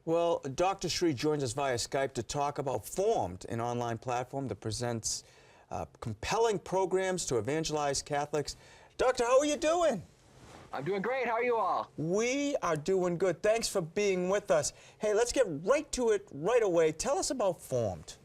Well, Dr. Sri joins us via Skype to talk about Formed, an online platform that presents compelling programs to evangelize Catholics. Doctor, how are you doing? I'm doing great. How are you all? We are doing good. Thanks for being with us. Hey, let's get right to it right away. Tell us about Formed.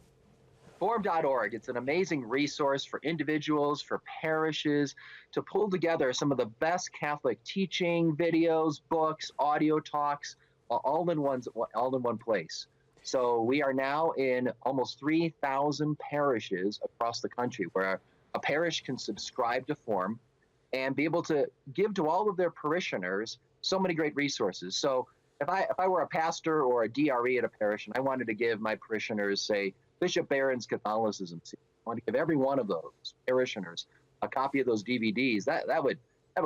Formed.org. It's an amazing resource for individuals, for parishes, to pull together some of the best Catholic teaching, videos, books, audio talks, all in one place. So we are now in almost 3,000 parishes across the country where a parish can subscribe to Formed and be able to give to all of their parishioners so many great resources. So if I were a pastor or a DRE at a parish and I wanted to give my parishioners, say, Bishop Barron's Catholicism series, I want to give every one of those parishioners a copy of those DVDs. That would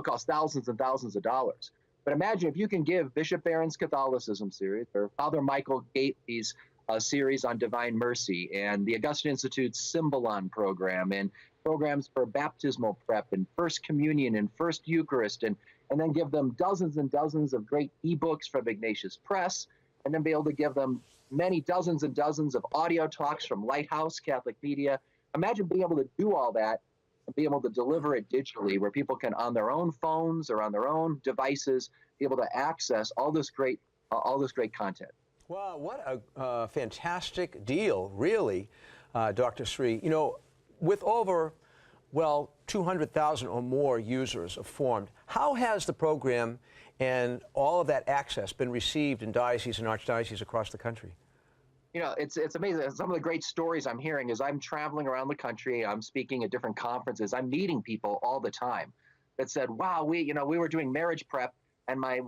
cost thousands and thousands of dollars. But imagine if you can give Bishop Barron's Catholicism series or Father Michael Gately's series on Divine Mercy and the Augustine Institute's Symbolon program and programs for baptismal prep and First Communion and First Eucharist and then give them dozens and dozens of great ebooks from Ignatius Press and then be able to give them many dozens and dozens of audio talks from Lighthouse Catholic Media. Imagine being able to do all that and be able to deliver it digitally where people can, on their own phones or on their own devices, be able to access all this great content. Wow, what a fantastic deal, really, Dr. Sri. You know, with over, well, 200,000 or more users of Formed, how has the program and all of that access been received in dioceses and archdioceses across the country? You know, it's amazing. Some of the great stories I'm hearing is I'm traveling around the country, I'm speaking at different conferences, I'm meeting people all the time that said, wow, we were doing marriage prep and my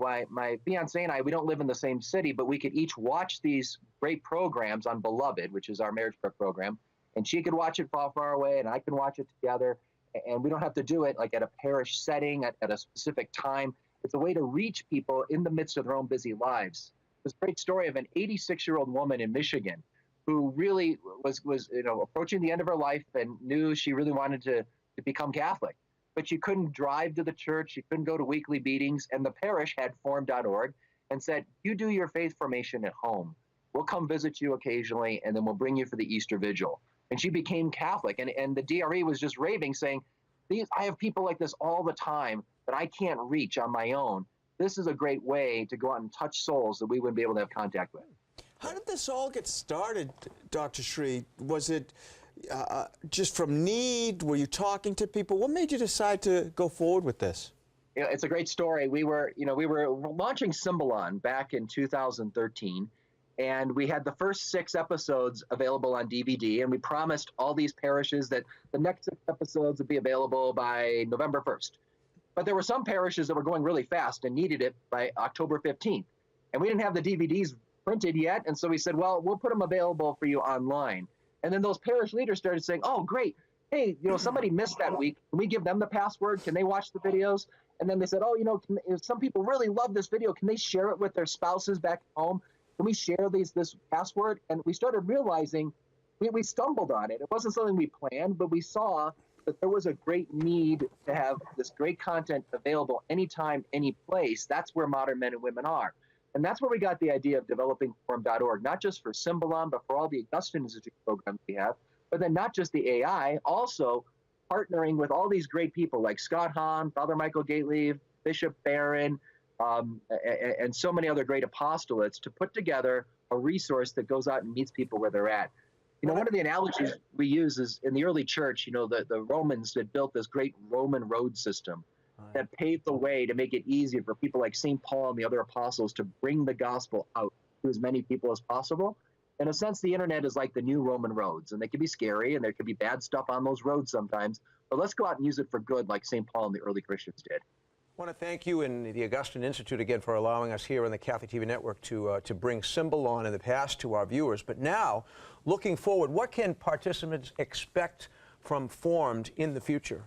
fiance and I, we don't live in the same city, but we could each watch these great programs on Beloved, which is our marriage prep program, and she could watch it far away and I can watch it together, and we don't have to do it like at a parish setting at a specific time. It's a way to reach people in the midst of their own busy lives. This great story of an 86-year-old woman in Michigan who really was approaching the end of her life and knew she really wanted to become Catholic. But she couldn't drive to the church, she couldn't go to weekly meetings, and the parish had Formed.org and said, you do your faith formation at home. We'll come visit you occasionally, and then we'll bring you for the Easter Vigil. And she became Catholic, and the DRE was just raving, saying, I have people like this all the time that I can't reach on my own. This is a great way to go out and touch souls that we wouldn't be able to have contact with. How did this all get started, Dr. Sri? Was it just from need? Were you talking to people? What made you decide to go forward with this? You know, it's a great story. We were launching Symbolon back in 2013, and we had the first 6 episodes available on DVD, and we promised all these parishes that the next 6 episodes would be available by November 1st. But there were some parishes that were going really fast and needed it by October 15th. And we didn't have the DVDs printed yet, and so we said, well, we'll put them available for you online. And then those parish leaders started saying, oh, great. Hey, somebody missed that week. Can we give them the password? Can they watch the videos? And then they said, oh, if some people really love this video, can they share it with their spouses back home? Can we share this password? And we started realizing we stumbled on it. It wasn't something we planned, but we saw that there was a great need to have this great content available anytime, any place. That's where modern men and women are. And that's where we got the idea of developing Formed.org, not just for Symbolon, but for all the Augustine Institute programs we have, but then not just the AI, also partnering with all these great people like Scott Hahn, Father Michael Gately, Bishop Barron, and so many other great apostolates to put together a resource that goes out and meets people where they're at. One of the analogies we use is in the early church, the Romans had built this great Roman road system that paved the way to make it easier for people like St. Paul and the other apostles to bring the gospel out to as many people as possible. In a sense, the internet is like the new Roman roads, and they can be scary, and there can be bad stuff on those roads sometimes, but let's go out and use it for good like St. Paul and the early Christians did. I want to thank you and the Augustine Institute again for allowing us here on the Catholic TV Network to bring Symbolon in the past to our viewers. But now, looking forward, what can participants expect from Formed in the future?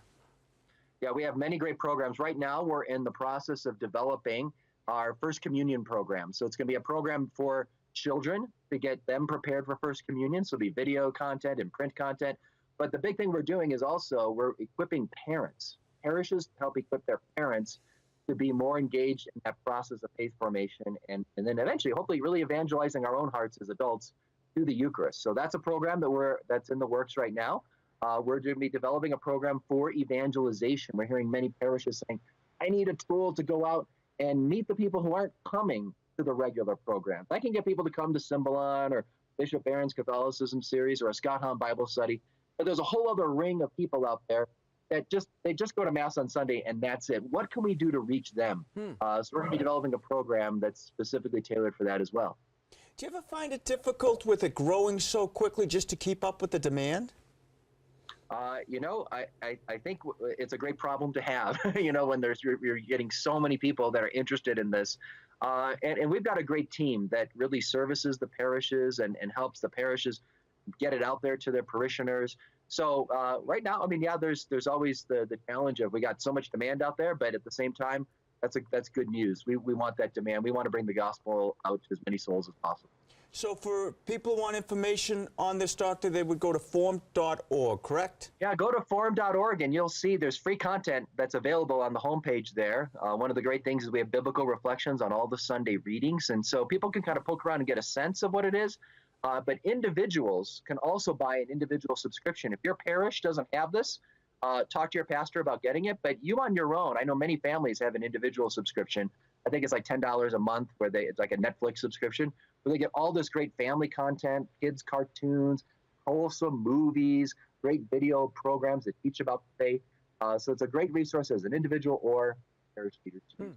Yeah, we have many great programs. Right now, we're in the process of developing our First Communion program. So it's going to be a program for children to get them prepared for First Communion. So it'll be video content and print content. But the big thing we're doing is also we're equipping parents, parishes to help equip their parents to be more engaged in that process of faith formation, and then eventually, hopefully, really evangelizing our own hearts as adults through the Eucharist. So that's a program that's in the works right now. We're going to be developing a program for evangelization. We're hearing many parishes saying, I need a tool to go out and meet the people who aren't coming to the regular programs. I can get people to come to Symbolon or Bishop Barron's Catholicism series or a Scott Hahn Bible study, but there's a whole other ring of people out there that they just go to Mass on Sunday and that's it. What can we do to reach them? So we're going to be developing a program that's specifically tailored for that as well. Do you ever find it difficult with it growing so quickly just to keep up with the demand? I think it's a great problem to have, when you're getting so many people that are interested in this. And we've got a great team that really services the parishes and helps the parishes get it out there to their parishioners. So right now, there's always the challenge of we got so much demand out there, but at the same time, that's good news. We want that demand. We want to bring the gospel out to as many souls as possible. So for people who want information on this, Doctor, they would go to formed.org, correct? Yeah, go to formed.org and you'll see there's free content that's available on the homepage there. One of the great things is we have biblical reflections on all the Sunday readings, and so people can kind of poke around and get a sense of what it is. But individuals can also buy an individual subscription. If your parish doesn't have this, talk to your pastor about getting it. But you on your own, I know many families have an individual subscription. I think it's like $10 a month it's like a Netflix subscription where they get all this great family content, kids cartoons, wholesome movies, great video programs that teach about the faith. So it's a great resource as an individual or parish leader.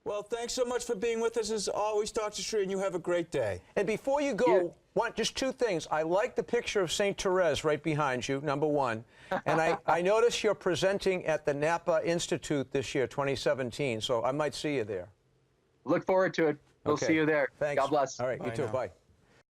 Well, thanks so much for being with us as always, Dr. Sri, and you have a great day. And before you go, just two things. I like the picture of St. Therese right behind you, number one. And I notice you're presenting at the Napa Institute this year, 2017, so I might see you there. Look forward to it. We'll see you there. Thanks. God bless. All right, you too. now. Bye.